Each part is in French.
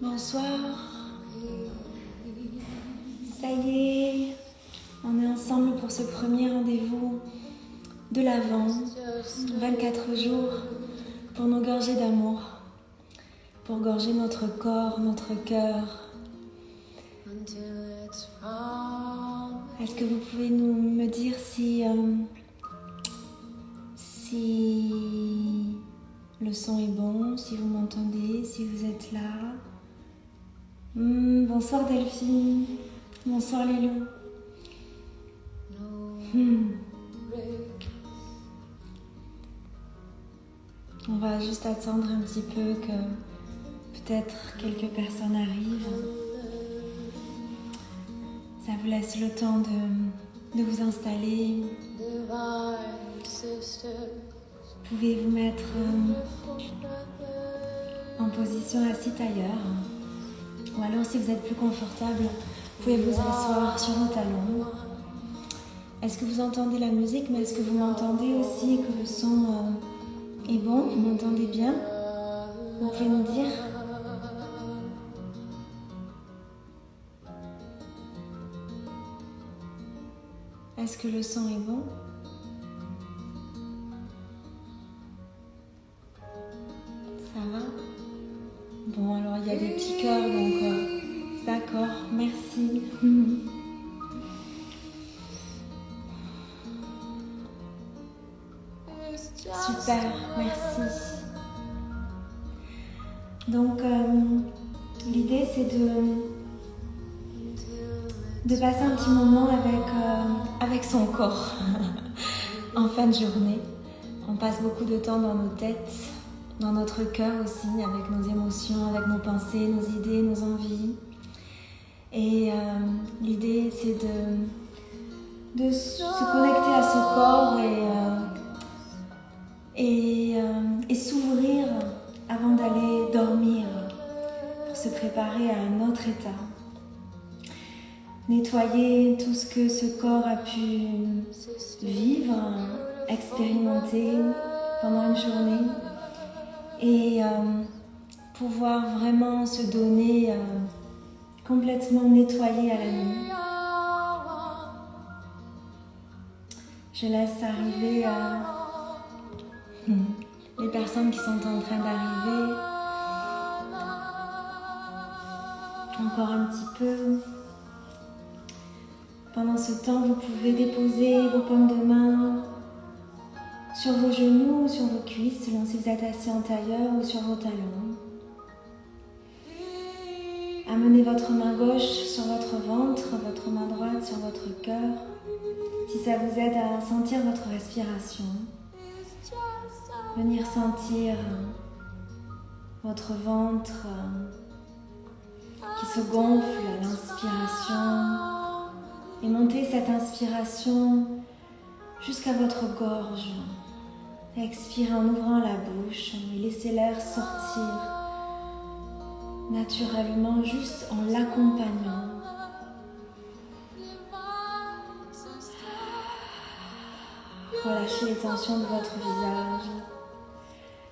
Bonsoir. Ça y est, on est ensemble pour ce premier rendez-vous de l'Avent. 24 jours pour nous gorger d'amour, pour gorger notre corps, notre cœur. Est-ce que vous pouvez me dire si le son est bon, si vous m'entendez, si vous êtes là? Bonsoir Delphine, bonsoir Lilou. On va juste attendre un petit peu que peut-être quelques personnes arrivent. Ça vous laisse le temps de vous installer. Vous pouvez vous mettre en position assise ailleurs. Ou alors si vous êtes plus confortable, vous pouvez vous asseoir sur vos talons. Est-ce que vous entendez la musique, mais est-ce que vous m'entendez aussi, que le son est bon? Vous m'entendez bien? Vous pouvez me dire? Est-ce que le son est bon? Ça va? Bon, alors il y a des petits cœurs, donc d'accord, merci. Super, merci. Donc, l'idée c'est de passer un petit moment avec son corps en fin de journée. On passe beaucoup de temps dans nos têtes, dans notre cœur aussi, avec nos émotions, avec nos pensées, nos idées, nos envies. Et l'idée c'est de se connecter à ce corps et s'ouvrir avant d'aller dormir pour se préparer à un autre état. Nettoyer tout ce que ce corps a pu vivre, expérimenter pendant une journée et pouvoir vraiment se donner complètement nettoyé à la nuit. Je laisse arriver les personnes qui sont en train d'arriver. Encore un petit peu. Pendant ce temps, vous pouvez déposer vos paumes de main sur vos genoux ou sur vos cuisses, selon si vous êtes assis en tailleur ou sur vos talons. Amenez votre main gauche sur votre ventre, votre main droite sur votre cœur, si ça vous aide à sentir votre respiration. Venir sentir votre ventre qui se gonfle à l'inspiration et monter cette inspiration jusqu'à votre gorge. Expirez en ouvrant la bouche et laissez l'air sortir naturellement, juste en l'accompagnant. Relâchez les tensions de votre visage.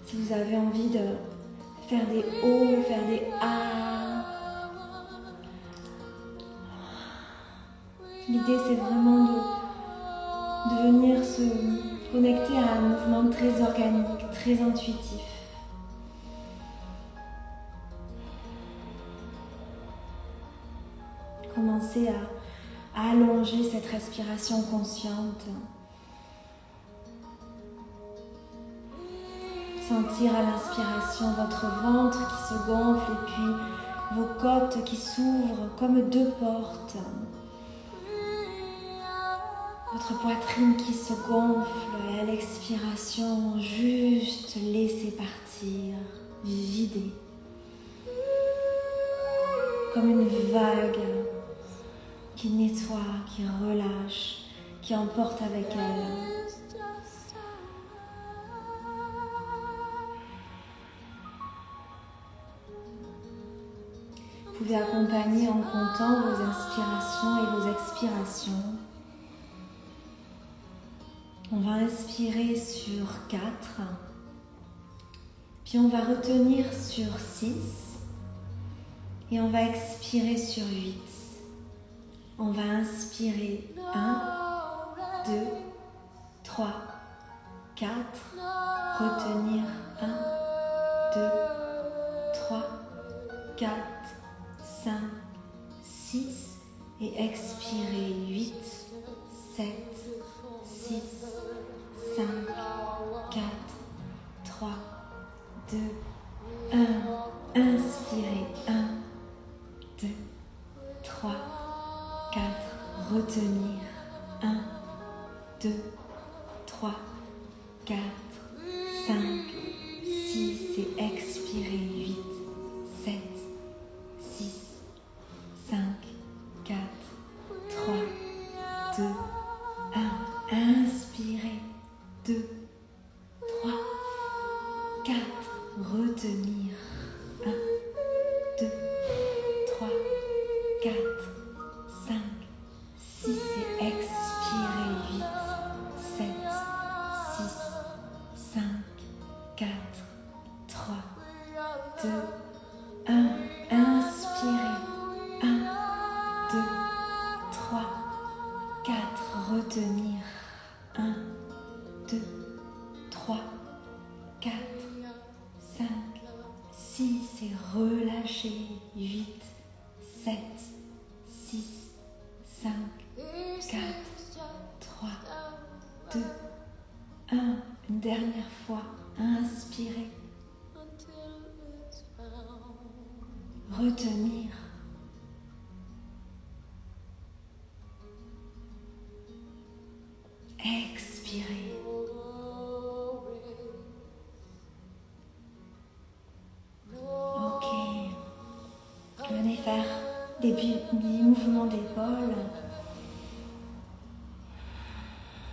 Si vous avez envie de faire des O, faire des A, l'idée c'est vraiment de venir se connecter à un mouvement très organique, très intuitif. Commencez à allonger cette respiration consciente. Sentir à l'inspiration votre ventre qui se gonfle et puis vos côtes qui s'ouvrent comme deux portes. Votre poitrine qui se gonfle et à l'expiration, juste laissez partir, vider. Comme une vague qui nettoie, qui relâche, qui emporte avec elle. Vous pouvez accompagner en comptant vos inspirations et vos expirations. On va inspirer sur 4, puis on va retenir sur 6 Et on va expirer sur 8. On va inspirer 1, 2, 3, 4. Retenir 1, 2, 3, 4, 5, 6. Et expirer 8, 7, 6, 5, 4, 3, 2, 1. Inspirez 1, 2, 3, 4. Retenir 1, 2, 3, 4, 5, 6. Et expirer 8, 7, 6, 5, 4, 3, 2, 1. Inspirez 2, 3, 4. Retenir 1, 2, 3, 4, 5, 6. Et expirer 8, 7, 6, 5, 4, 3, 2, 1. Inspirez 1, 2, 3, 4. Retenir 1, 2, 3, 4, 5, 6. Et relâchez 8, 7, 6, 5, 4, 3, 2, 1. Une dernière fois. Inspirez. Retenir. Expirez. Ok. Venez faire des mouvements d'épaule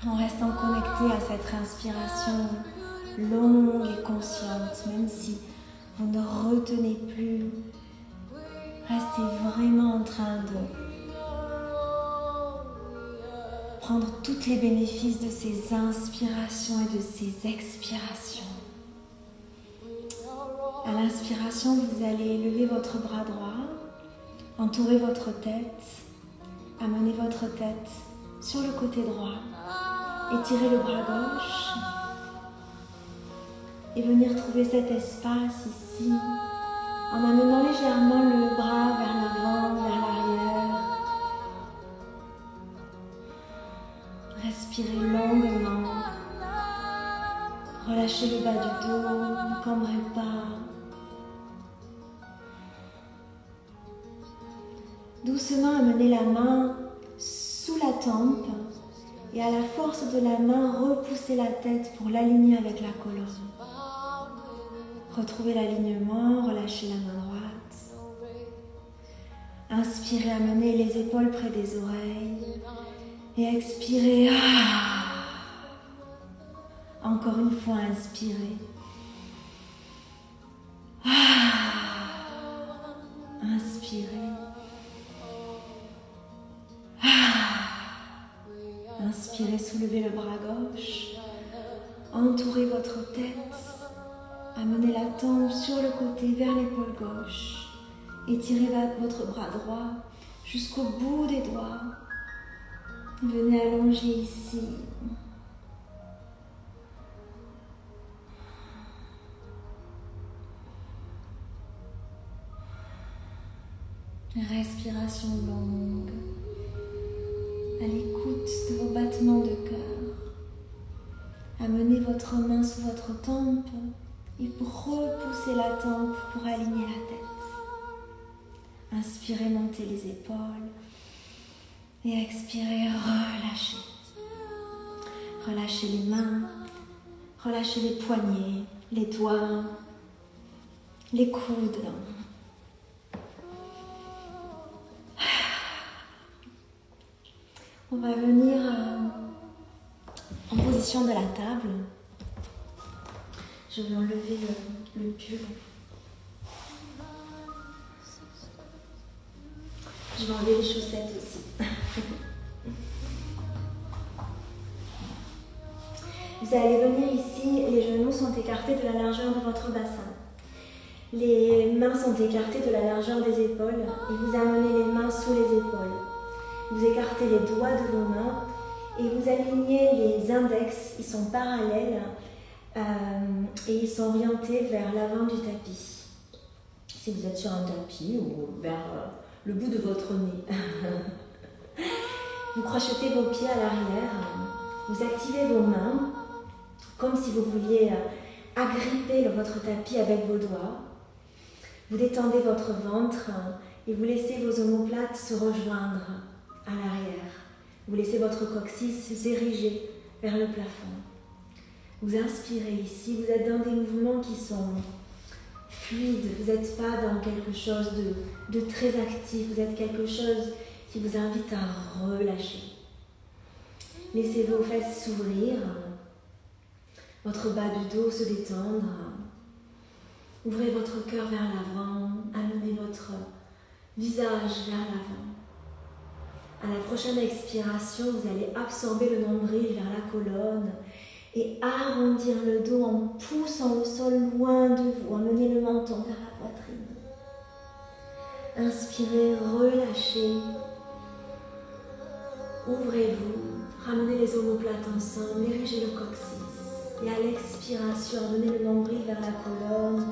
en restant connecté à cette respiration longue et consciente, même si vous ne retenez plus. Restez vraiment en train de prendre tous les bénéfices de ces inspirations et de ces expirations. À l'inspiration, vous allez lever votre bras droit, entourer votre tête, amener votre tête sur le côté droit, étirer le bras gauche et venir trouver cet espace ici en amenant légèrement le bras vers l'avant, vers l'arrière. Respirez longuement. Relâchez le bas du dos, ne cambrez pas. Doucement amenez la main sous la tempe et à la force de la main, repoussez la tête pour l'aligner avec la colonne. Retrouvez l'alignement, relâchez la main droite. Inspirez, amenez les épaules près des oreilles et expirez. Encore une fois, inspirez. Inspirez. Inspirez, soulevez le bras gauche. Entourez votre tête. Amenez la tempe sur le côté vers l'épaule gauche. Étirez votre bras droit jusqu'au bout des doigts. Venez allonger ici. Respiration longue. À l'écoute de vos battements de cœur. Amenez votre main sous votre tempe et repoussez la tempe pour aligner la tête. Inspirez, montez les épaules et expirez, relâchez. Relâchez les mains, relâchez les poignets, les doigts, les coudes. On va venir en position de la table. Je vais enlever le pull. Je vais enlever les chaussettes aussi. Vous allez venir ici, les genoux sont écartés de la largeur de votre bassin. Les mains sont écartées de la largeur des épaules et vous amenez les mains sous les épaules. Vous écartez les doigts de vos mains et vous alignez les index, ils sont parallèles et ils sont orientés vers l'avant du tapis. Si vous êtes sur un tapis ou vers le bout de votre nez. Vous crochetez vos pieds à l'arrière, vous activez vos mains comme si vous vouliez agripper votre tapis avec vos doigts. Vous détendez votre ventre et vous laissez vos omoplates se rejoindre à l'arrière. Vous laissez votre coccyx s'ériger vers le plafond. Vous inspirez ici, vous êtes dans des mouvements qui sont fluides, vous n'êtes pas dans quelque chose de très actif, vous êtes quelque chose qui vous invite à relâcher. Laissez vos fesses s'ouvrir, votre bas du dos se détendre. Ouvrez votre cœur vers l'avant, amenez votre visage vers l'avant. À la prochaine expiration, vous allez absorber le nombril vers la colonne et arrondir le dos en poussant le sol loin de vous. Amenez le menton vers la poitrine. Inspirez, relâchez. Ouvrez-vous, ramenez les omoplates ensemble, érigez le coccyx. Et à l'expiration, amenez le nombril vers la colonne.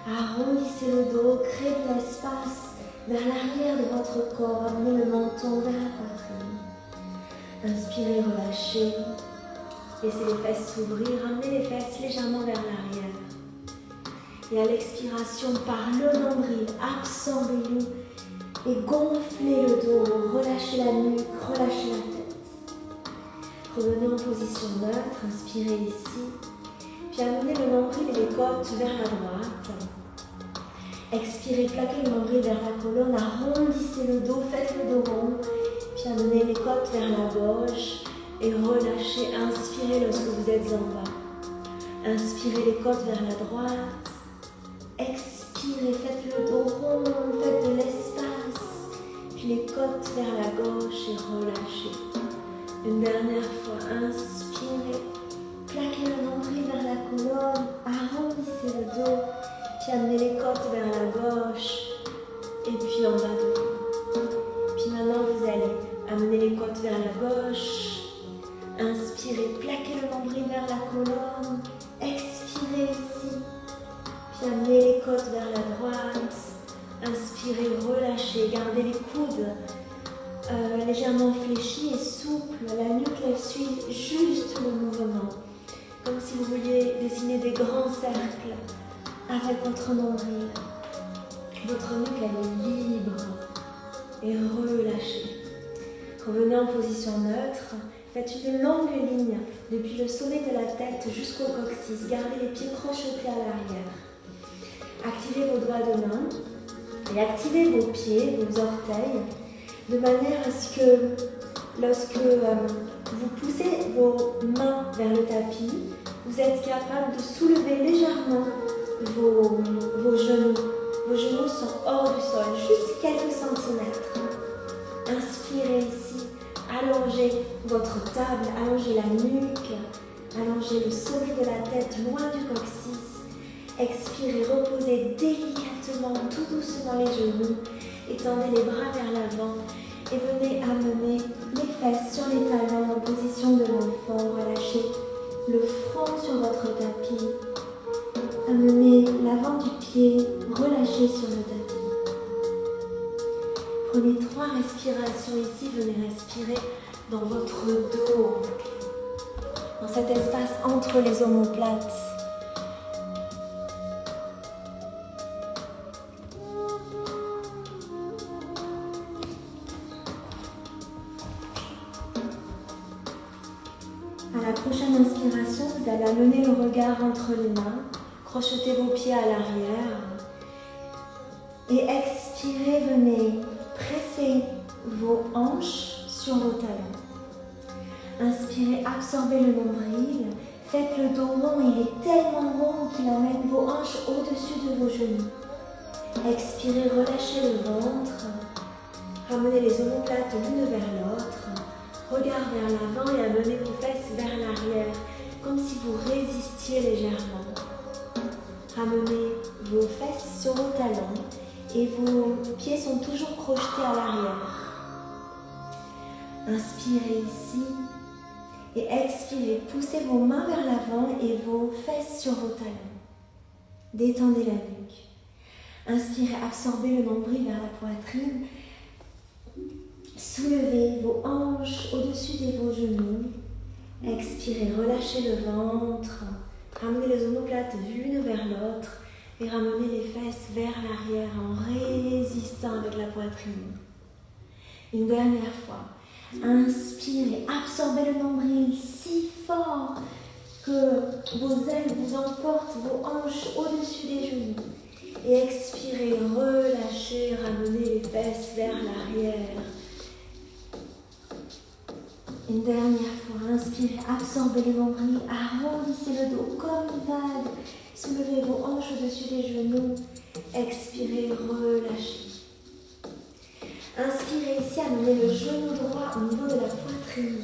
Arrondissez le dos, créez de l'espace vers l'arrière de votre corps. Amenez le menton vers la poitrine. Inspirez, relâchez. Laissez les fesses s'ouvrir. Ramenez les fesses légèrement vers l'arrière. Et à l'expiration, par le nombril, absorbez-le et gonflez le dos. Relâchez la nuque, relâchez la tête. Revenez en position neutre. Inspirez ici. Puis amenez le nombril et les côtes vers la droite. Expirez, plaquez le nombril vers la colonne, arrondissez le dos, faites le dos rond. Puis amenez les côtes vers la gauche et relâchez. Inspirez lorsque vous êtes en bas. Inspirez les côtes vers la droite. Expirez, faites le dos rond, faites de l'espace. Puis les côtes vers la gauche et relâchez. Une dernière fois, inspirez. Plaquez le nombril vers la colonne, arrondissez le dos, puis amenez les côtes vers la gauche, et puis en bas de vous. Puis maintenant, vous allez amener les côtes vers la gauche, inspirez, plaquez le nombril vers la colonne, expirez ici, puis amenez les côtes vers la droite, inspirez, relâchez, gardez les coudes légèrement fléchis et souples, la nuque elle suit juste le mouvement. Comme si vous vouliez dessiner des grands cercles avec votre nombril. Votre nuque, elle est libre et relâchée. Revenez en position neutre. Faites une longue ligne depuis le sommet de la tête jusqu'au coccyx. Gardez les pieds crochetés à l'arrière. Activez vos doigts de main et activez vos pieds, vos orteils, de manière à ce que lorsque vous poussez vos mains vers le tapis, vous êtes capable de soulever légèrement vos genoux. Vos genoux sont hors du sol, juste quelques centimètres. Inspirez ici, allongez votre table, allongez la nuque, allongez le sommet de la tête loin du coccyx. Expirez, reposez délicatement, tout doucement les genoux. Étendez les bras vers l'avant et venez amener les fesses sur les talons en position de l'enfant. Relâchez le front sur votre tapis. Amenez l'avant du pied, relâchez sur le tapis. Prenez 3 respirations ici, venez respirer dans votre dos, dans cet espace entre les omoplates. À la prochaine inspiration, vous allez amener le regard entre les mains, crochetez vos pieds à l'arrière et expirez, venez presser vos hanches sur vos talons. Inspirez, absorbez le nombril, faites le dos rond, il est tellement rond qu'il amène vos hanches au-dessus de vos genoux. Expirez, relâchez le ventre, ramenez les omoplates l'une vers l'autre. Regard vers l'avant et amenez vos fesses vers l'arrière, comme si vous résistiez légèrement. Ramenez vos fesses sur vos talons et vos pieds sont toujours projetés à l'arrière. Inspirez ici et expirez. Poussez vos mains vers l'avant et vos fesses sur vos talons. Détendez la nuque. Inspirez, absorbez le nombril vers la poitrine. Soulevez vos hanches au-dessus de vos genoux. Expirez, relâchez le ventre. Ramenez les omoplates l'une vers l'autre et ramenez les fesses vers l'arrière en résistant avec la poitrine. Une dernière fois. Inspirez, absorbez le nombril si fort que vos ailes vous emportent, vos hanches au-dessus des genoux. Et expirez, relâchez, ramenez les fesses vers l'arrière. Une dernière fois, inspirez, absorbez le nombril, arrondissez le dos comme une vague. Soulevez vos hanches au-dessus des genoux. Expirez, relâchez. Inspirez ici, amenez le genou droit au niveau de la poitrine.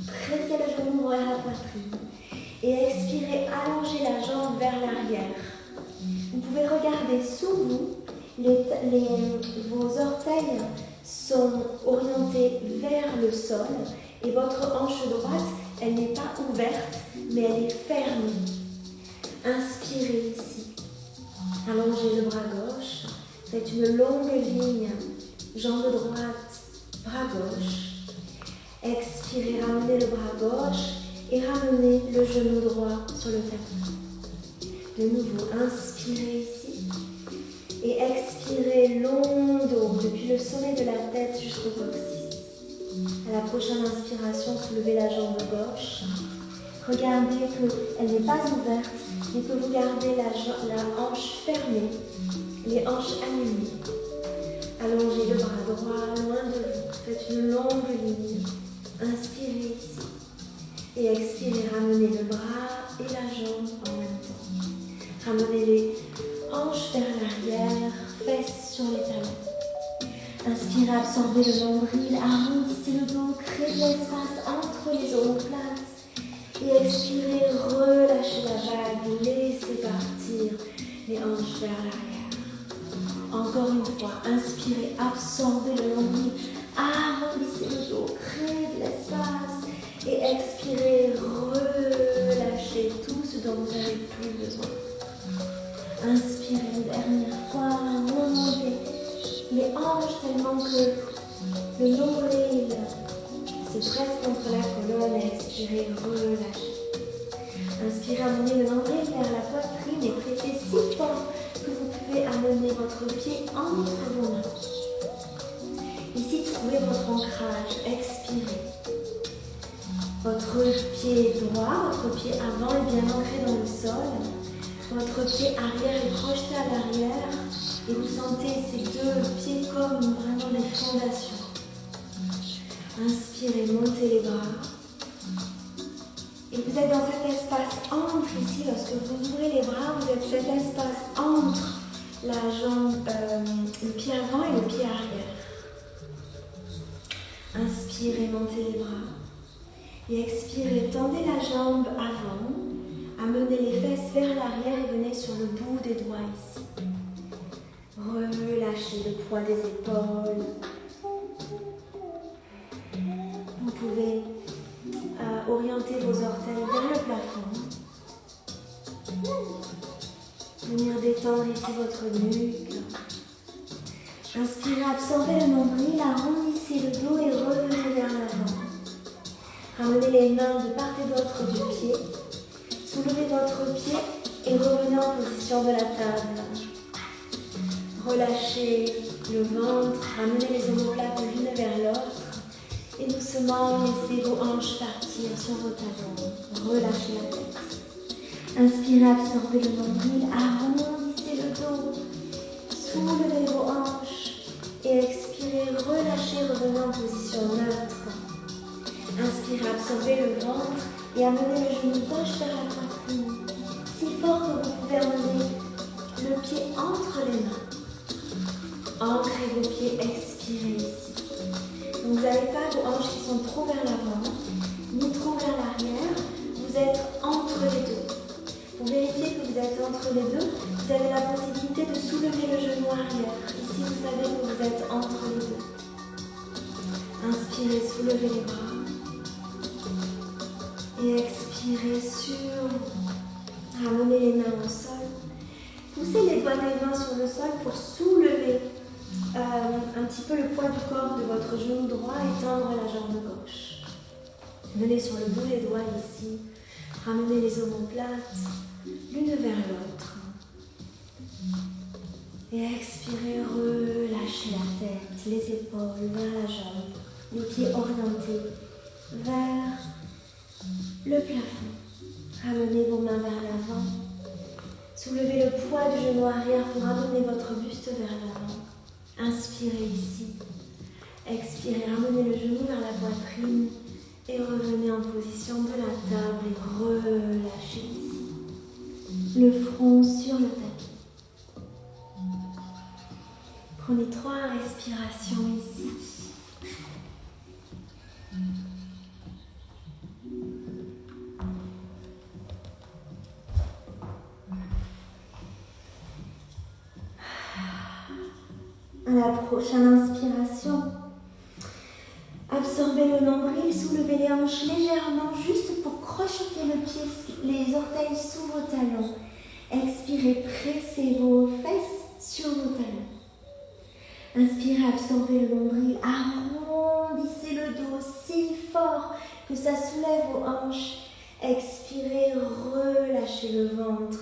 Pressez le genou vers la poitrine. Et expirez, allongez la jambe vers l'arrière. Vous pouvez regarder sous vous, vos orteils sont orientés vers le sol et votre hanche droite, elle n'est pas ouverte, mais elle est fermée. Inspirez ici. Allongez le bras gauche. Faites une longue ligne. Jambe droite, bras gauche. Expirez, ramenez le bras gauche et ramenez le genou droit sur le tapis. De nouveau, inspirez ici et expirez long dos depuis le sommet de la tête jusqu'au coccyx. À la prochaine inspiration, soulevez la jambe gauche. Regardez qu'elle n'est pas ouverte, mais que vous gardez la hanche fermée, les hanches alignées. Allongez le bras droit loin de vous. Faites une longue ligne. Inspirez ici. Et expirez, ramenez le bras et la jambe en même temps. Ramenez les hanches vers l'arrière, fesses sur les talons. Inspirez, absorbez le nombril, arrondissez le dos, créez de l'espace entre les omoplates. Et expirez, relâchez la vague, laissez partir les hanches vers l'arrière. Encore une fois, inspirez, absorbez le nombril, arrondissez le dos, créez de l'espace. Et expirez, relâchez tout ce dont vous n'avez plus besoin. Inspirez une dernière fois, remontez les hanches tellement que le nombril se presse contre la colonne. Expirez, relâchez. Inspirez, amenez le nombril vers la poitrine et pressez si fort que vous pouvez amener votre pied entre vos mains. Ici, trouvez votre ancrage. Expirez. Votre pied droit, votre pied avant est bien ancré dans le sol. Votre pied arrière est projeté à l'arrière. Et vous sentez ces deux pieds comme vraiment des fondations. Inspirez, montez les bras. Et vous êtes dans cet espace entre ici. Lorsque vous ouvrez les bras, vous êtes cet espace entre la jambe, le pied avant et le pied arrière. Inspirez, montez les bras. Et expirez, tendez la jambe avant, amenez les fesses vers l'arrière et venez sur le bout des doigts ici. Relâchez le poids des épaules. Vous pouvez orienter vos orteils vers le plafond. Venir détendre ici votre nuque. Inspirez, absorbez le nombril, arrondissez le dos et revenez vers l'avant. Ramenez les mains de part et d'autre du pied. Soulevez votre pied et revenez en position de la table. Relâchez le ventre, ramenez les omoplates l'une vers l'autre. Et doucement, laissez vos hanches partir sur vos talons. Relâchez la tête. Inspirez, absorbez le nombril, arrondissez le dos. Soulevez vos hanches. Et expirez, relâchez, revenez en position neutre. Inspirez, absorbez le ventre et amenez le genou gauche vers la poitrine. Si fort que vous pouvez amener le pied entre les mains. Ancrez vos pieds, expirez ici. Donc vous n'avez pas vos hanches qui sont trop vers l'avant, ni trop vers l'arrière. Vous êtes entre les deux. Pour vérifier que vous êtes entre entre les deux, vous avez la possibilité de soulever le genou arrière. Ici, vous savez que vous êtes entre les deux. Inspirez, soulevez les bras. Et expirez sur vous. Ramenez les mains au sol. Poussez les doigts des mains sur le sol pour soulever un petit peu le poids du corps de votre genou droit et tendre la jambe gauche. Venez sur le bout des doigts ici. Ramenez les omoplates l'une vers l'autre. Et expirez, relâchez la tête, les épaules vers la jambe, les pieds orientés vers le plafond. Ramenez vos mains vers l'avant. Soulevez le poids du genou arrière pour amener votre buste vers l'avant. Inspirez ici. Expirez, ramenez le genou vers la poitrine et revenez en position de la table et relâchez ici. Le front sur le tapis. Prenez 3 respirations ici. À la prochaine inspiration, absorbez le nombril, soulevez les hanches légèrement, juste pour crocheter le pied, les orteils sous vos talons. Expirez, pressez vos fesses sur vos talons. Inspirez, absorbez le nombril, arrondissez le dos si fort que ça soulève vos hanches. Expirez, relâchez le ventre.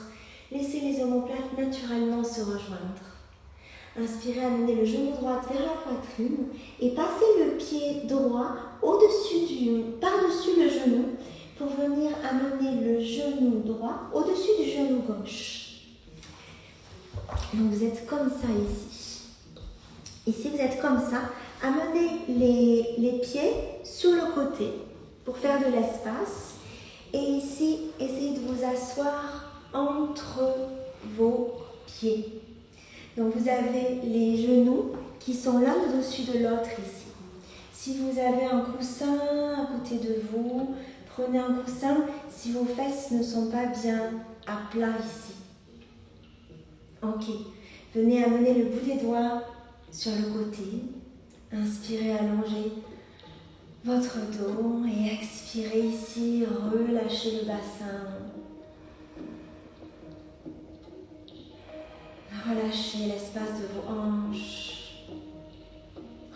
Laissez les omoplates naturellement se rejoindre. Inspirez, amenez le genou droit vers la poitrine et passez le pied droit par-dessus le genou pour venir amener le genou droit au-dessus du genou gauche. Donc vous êtes comme ça ici. Ici vous êtes comme ça. Amenez les pieds sur le côté pour faire de l'espace. Et ici, essayez de vous asseoir entre vos pieds. Donc vous avez les genoux qui sont l'un au-dessus de l'autre ici. Si vous avez un coussin à côté de vous, prenez un coussin si vos fesses ne sont pas bien à plat ici. Ok. Venez amener le bout des doigts sur le côté. Inspirez, allongez votre dos et expirez ici, relâchez le bassin. Relâchez l'espace de vos hanches.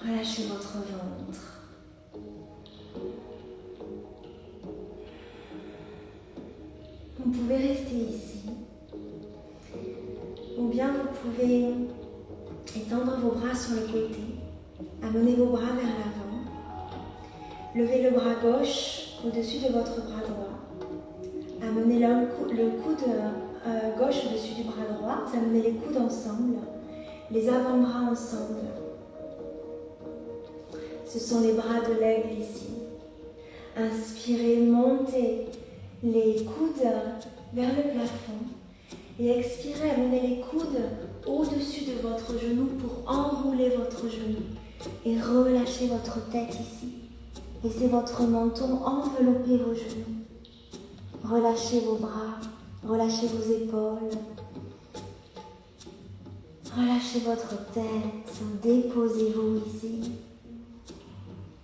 Relâchez votre ventre. Vous pouvez rester ici. Ou bien vous pouvez étendre vos bras sur le côté. Amener vos bras vers l'avant. Levez le bras gauche au-dessus de votre bras droit. Amenez le coude gauche au-dessus du bras droit. Vous amenez les coudes ensemble. Les avant-bras ensemble. Ce sont les bras de l'aigle ici. Inspirez, montez les coudes vers le plafond. Et expirez, amenez les coudes au-dessus de votre genou pour enrouler votre genou. Et relâchez votre tête ici. Laissez votre menton envelopper vos genoux. Relâchez vos bras, relâchez vos épaules. Relâchez votre tête, déposez-vous ici.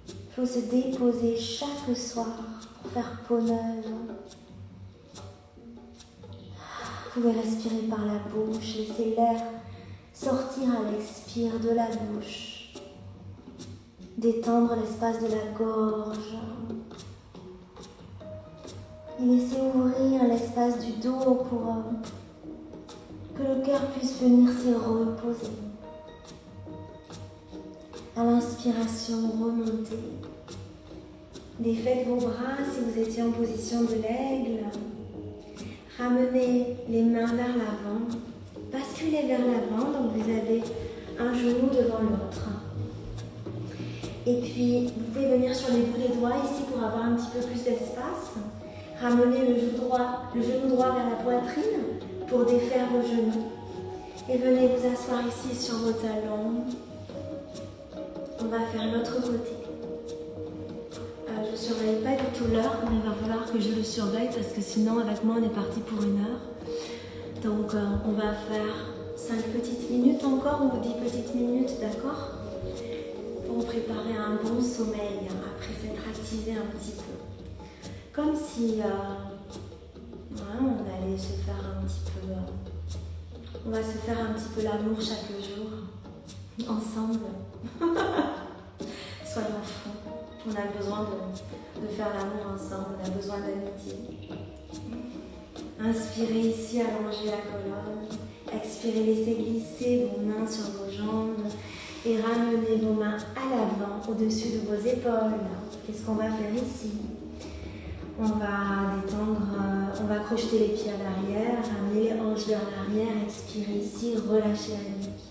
Il faut se déposer chaque soir pour faire peau neuve. Vous pouvez respirer par la bouche, laissez l'air sortir à l'expire de la bouche. Détendre l'espace de la gorge. Et laissez ouvrir l'espace du dos pour que le cœur puisse venir se reposer. À l'inspiration, remontez. Défaites vos bras si vous étiez en position de l'aigle. Ramenez les mains vers l'avant. Basculez vers l'avant, donc vous avez un genou devant l'autre. Et puis, vous pouvez venir sur les bouts des doigts ici pour avoir un petit peu plus d'espace. Ramenez le genou droit vers la poitrine pour défaire vos genoux. Et venez vous asseoir ici sur vos talons. On va faire l'autre côté. Je ne surveille pas du tout l'heure, mais il va falloir que je le surveille parce que sinon, avec moi, on est parti pour 1 heure. Donc on va faire 5 petites minutes encore ou 10 petites minutes, d'accord? Pour préparer un bon sommeil après s'être activé un petit peu. Comme si on allait se faire un petit peu... on va se faire un petit peu l'amour chaque jour, ensemble. Soyons fous. On a besoin de faire l'amour ensemble, on a besoin d'amitié. Inspirez ici, allongez la colonne. Expirez, laissez glisser vos mains sur vos jambes et ramenez vos mains à l'avant, au-dessus de vos épaules. Qu'est-ce qu'on va faire ici? On va détendre, on va crocheter les pieds à l'arrière, ramener les hanches vers l'arrière, expirez ici, relâchez la nuque.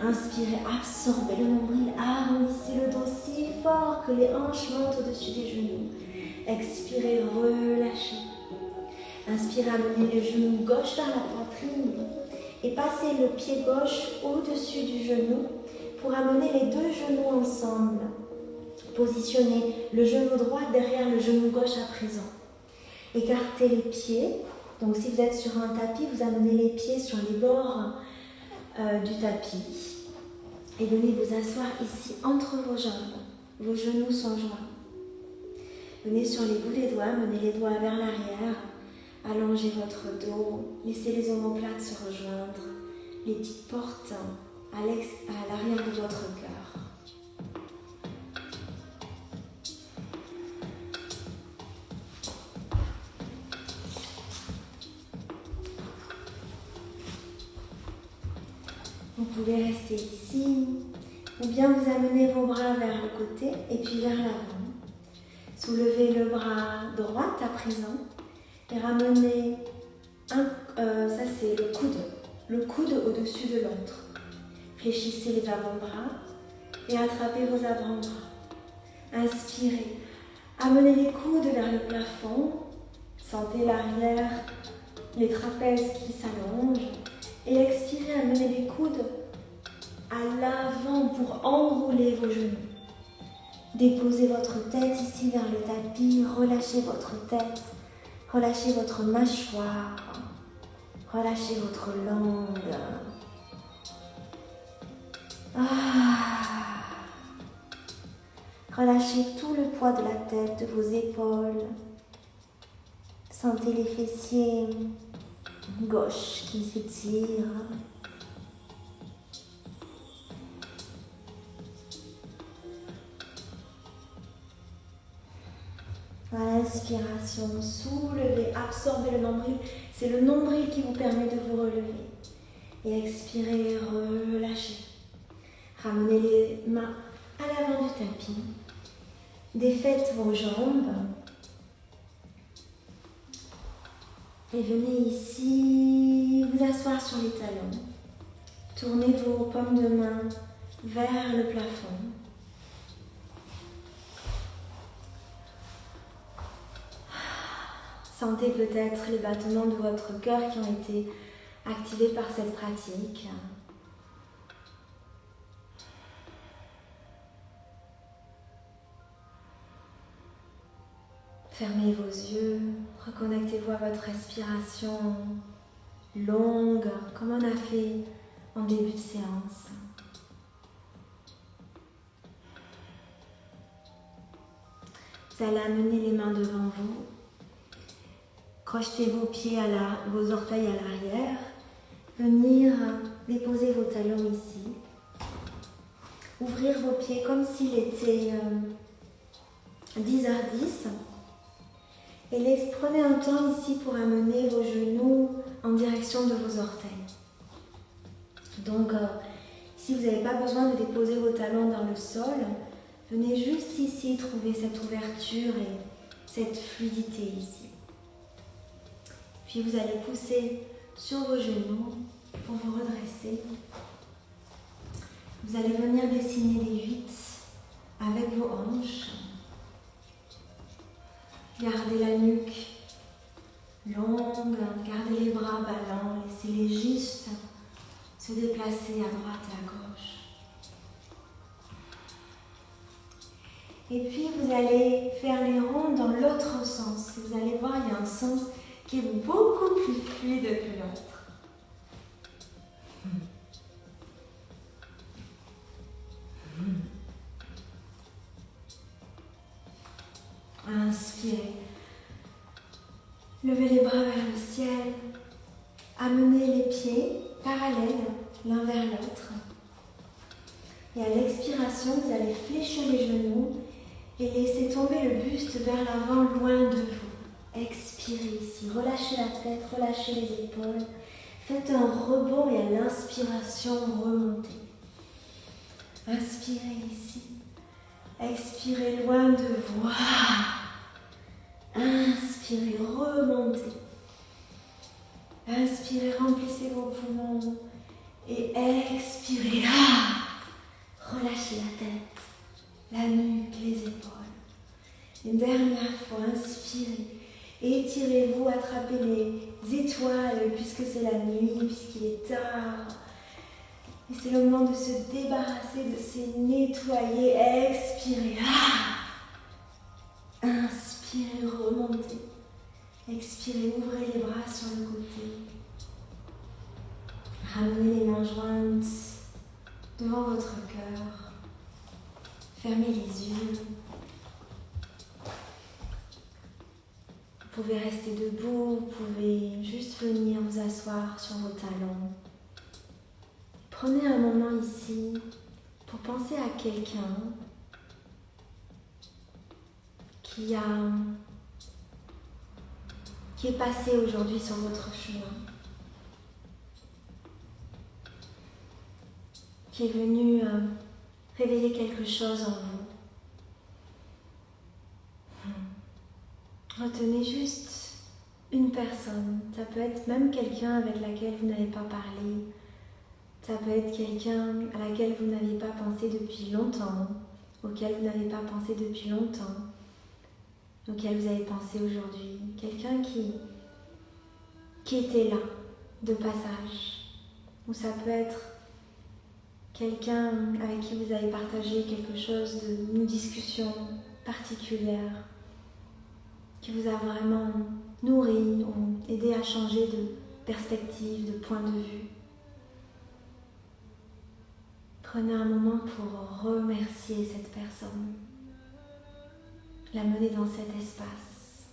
Inspirez, absorbez le nombril, arrondissez le dos si fort que les hanches montent au-dessus des genoux. Expirez, relâchez. Inspirez, amenez le genou gauche vers la poitrine et passez le pied gauche au-dessus du genou pour amener les deux genoux ensemble. Positionnez le genou droit derrière le genou gauche à présent. Écartez les pieds. Donc si vous êtes sur un tapis, vous amenez les pieds sur les bords du tapis. Et venez vous asseoir ici entre vos jambes. Vos genoux sont joints. Venez sur les bouts des doigts, menez les doigts vers l'arrière. Allongez votre dos. Laissez les omoplates se rejoindre. Les petites portes à l'arrière de votre cœur. Vous pouvez rester ici, ou bien vous amenez vos bras vers le côté et puis vers l'avant. Soulevez le bras droit à présent et ramenez ça c'est le coude au-dessus de l'autre. Fléchissez les avant-bras et attrapez vos avant-bras. Inspirez, amenez les coudes vers le plafond, sentez l'arrière, les trapèzes qui s'allongent. Et expirez, amenez les coudes à l'avant pour enrouler vos genoux. Déposez votre tête ici vers le tapis, relâchez votre tête, relâchez votre mâchoire, relâchez votre langue. Relâchez tout le poids de la tête, de vos épaules. Sentez les fessiers gauche qui s'étire. À l'inspiration, soulevez, absorbez le nombril. C'est le nombril qui vous permet de vous relever. Et expirez, relâchez. Ramenez les mains à l'avant du tapis. Défaites vos jambes. Et venez ici vous asseoir sur les talons. Tournez vos paumes de main vers le plafond. Sentez peut-être les battements de votre cœur qui ont été activés par cette pratique. Fermez vos yeux, reconnectez-vous à votre respiration longue, comme on a fait en début de séance. Vous allez amener les mains devant vous, crochetez vos pieds, vos orteils à l'arrière, venir déposer vos talons ici, ouvrir vos pieds comme s'il était 10h10. Et prenez un temps ici pour amener vos genoux en direction de vos orteils. Donc, si vous n'avez pas besoin de déposer vos talons dans le sol, venez juste ici trouver cette ouverture et cette fluidité ici. Puis vous allez pousser sur vos genoux pour vous redresser. Vous allez venir dessiner les 8 avec vos hanches. Gardez la nuque longue, gardez les bras ballants, laissez-les juste se déplacer à droite et à gauche. Et puis vous allez faire les ronds dans l'autre sens. Vous allez voir, il y a un sens qui est beaucoup plus fluide que l'autre. Inspirez. Levez les bras vers le ciel. Amenez les pieds parallèles l'un vers l'autre. Et à l'expiration, vous allez fléchir les genoux et laisser tomber le buste vers l'avant, loin de vous. Expirez ici. Relâchez la tête, relâchez les épaules. Faites un rebond et à l'inspiration, remontez. Inspirez ici. Expirez loin de vous. Inspirez, remontez. Inspirez, remplissez vos poumons. Et expirez. Relâchez la tête, la nuque, les épaules. Une dernière fois, inspirez. Étirez-vous, attrapez les étoiles puisque c'est la nuit, puisqu'il est tard. Et c'est le moment de se débarrasser, de se nettoyer. Expirez. Inspirez, remontez. Expirez, ouvrez les bras sur le côté. Ramenez les mains jointes devant votre cœur. Fermez les yeux. Vous pouvez rester debout, vous pouvez juste venir vous asseoir sur vos talons. Prenez un moment ici pour penser à quelqu'un qui est passé aujourd'hui sur votre chemin, qui est venu réveiller quelque chose en vous. Retenez juste une personne. Ça peut être même quelqu'un avec laquelle vous n'avez pas parlé. Ça peut être quelqu'un à laquelle vous n'avez pas pensé depuis longtemps, auquel vous n'avez pas pensé depuis longtemps, auquel vous avez pensé aujourd'hui. Quelqu'un qui était là, de passage. Ou ça peut être quelqu'un avec qui vous avez partagé quelque chose, une discussion particulière, qui vous a vraiment nourri ou aidé à changer de perspective, de point de vue. Prenez un moment pour remercier cette personne, la mener dans cet espace.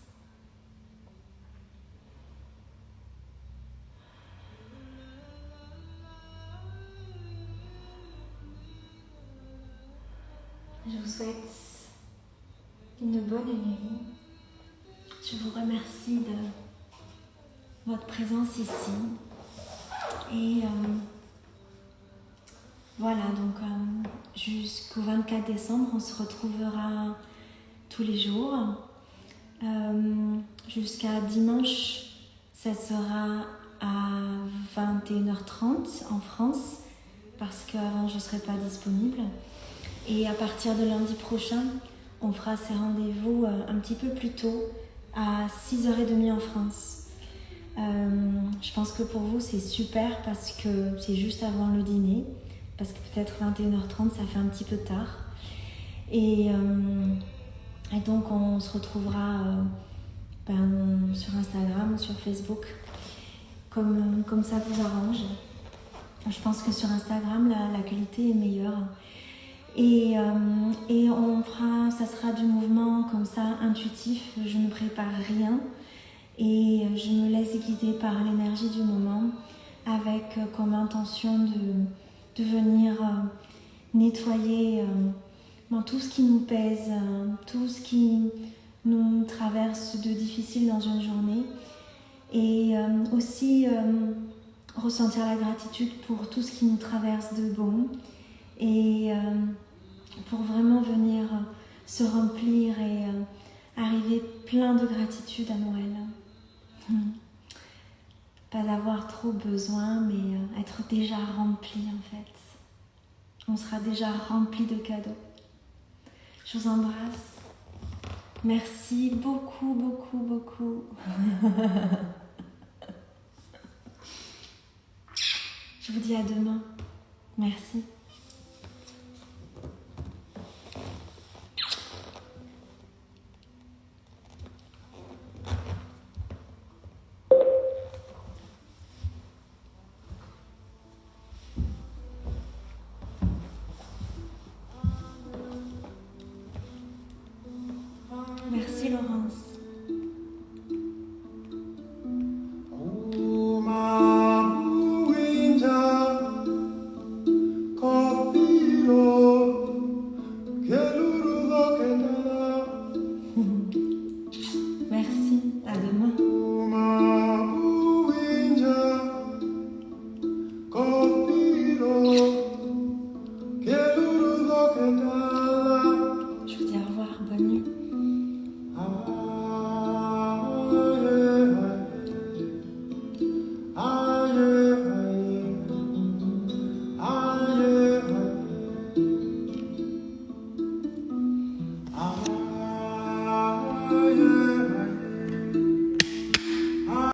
Je vous souhaite une bonne nuit. Je vous remercie de votre présence ici. Et voilà, donc jusqu'au 24 décembre, on se retrouvera tous les jours. Jusqu'à dimanche, ça sera à 21h30 en France, parce qu'avant je ne serai pas disponible. Et à partir de lundi prochain, on fera ces rendez-vous un petit peu plus tôt, à 6h30 en France. Je pense que pour vous c'est super parce que c'est juste avant le dîner, parce que peut-être 21h30 ça fait un petit peu tard. Et donc on se retrouvera sur Instagram ou sur Facebook, comme ça vous arrange. Je pense que sur Instagram la qualité est meilleure. Et ça sera du mouvement comme ça, intuitif, je ne prépare rien et je me laisse guider par l'énergie du moment avec comme intention de venir nettoyer tout ce qui nous pèse, tout ce qui nous traverse de difficile dans une journée et aussi ressentir la gratitude pour tout ce qui nous traverse de bon et pour vraiment venir se remplir et arriver plein de gratitude à Noël. Pas avoir trop besoin, mais être déjà rempli en fait. On sera déjà rempli de cadeaux. Je vous embrasse. Merci beaucoup, beaucoup, beaucoup. Je vous dis à demain. Merci.